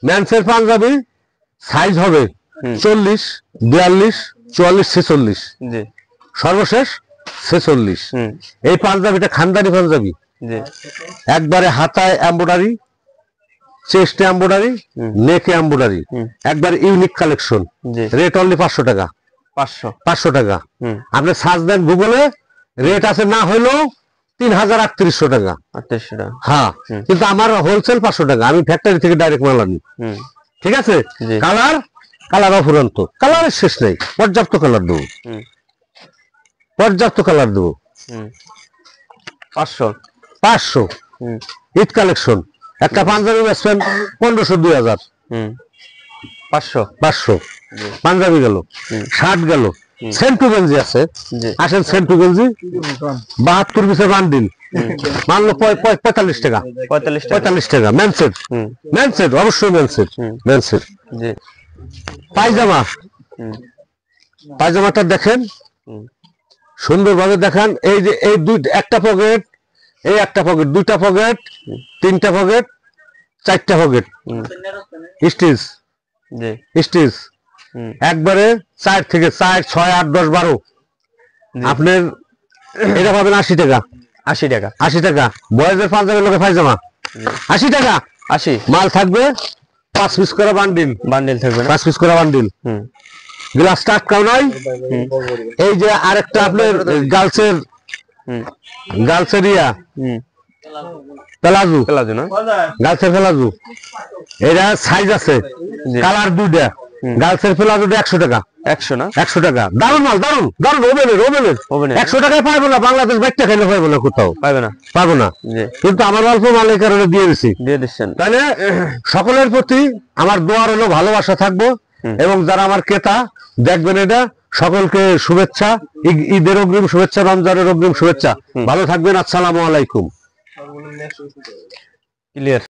মেন্সের panjabi size হবে 40, 42, 44, 46, জি সর্বশেষ 46। এই পাঞ্জাবিটা খানদানি পাঞ্জাবি, জি একবারে হাতায় এমব্রয়ডারি, চেস্টে এমব্রয়ডারি, নেকে এমব্রয়ডারি, একবার ইউনিক কালেকশন। রেট অনলি 500 টাকা। 500 টাকা। আপনি সার্চ দেন গুগলে, রেট আছে না হলেও 3300 টাকা। হ্যাঁ, কিন্তু আমার হোলসেল 500 টাকা, আমি ফ্যাক্টরি থেকে ডাইরেক্ট মাল আনি। ঠিক আছে। কালার অফুরন্ত, কালারের শেষ নেই, পর্যাপ্ত কালার দেবো, পর্যাপ্ত কালার দেবো। 500 ঈদ কালেকশন। একটা পাঞ্জাবি বেচবেন 1500, 2000, 500 পাঞ্জাবি গেল, শার্ট গেল। সেন্টু গেঞ্জি আছে, আসেন সেন্টু গেঞ্জি 72 পিসের বান্ডিল, মানলো 45 টাকা। 45 টাকা মেন্সের, মেন্সের অবশ্যই মেন্সের। পায়জামা, পায়জামাটা দেখেন সুন্দরভাবে দেখান। এই যে এই একটা পকেট, এই একটা পকেট, দুইটা পকেট, তিনটা পকেট, চারটা পকেট, স্টিচ স্টিচ একবারে 4 থেকে 4, 6, 8, 10, 12। আপনার এটা পাবেন 80 টাকা। 80 টাকা। বয়েজের পাঞ্জাবের লোকে পায়জামা 80 টাকা। মাল থাকবে 5 পিস করে বান্ডিল থাকবে, 5 পিস করে বান্ডিল। গ্লাস টাটকাও নাই। এই যে আরেকটা আপনার গার্লসের ইয়া পেলাজু না, গার্লসের পেলাজু, এটা সাইজ আছে, কালার দুইটা। গার্লসের পেলাজুটা 100 টাকা। 100 টাকা। দারুন মাল, দারুন দারুন। ওভেনের 100 টাকায় পাইবো না, বাংলাদেশ বাইকটা খাইলে পাইবো না, কোথাও পাবো না। কিন্তু আমার অল্প মাল এই কারণে দিয়ে দিচ্ছেন। তাহলে সকলের প্রতি আমার দোয়ার হলো ভালোবাসা থাকবো, এবং যারা আমার ক্রেতা দেখবেন এটা, সকলকে শুভেচ্ছা, ঈদের অগ্রিম শুভেচ্ছা, রমজানের অগ্রিম শুভেচ্ছা। ভালো থাকবেন। আসসালামু আলাইকুম। ক্লিয়ার।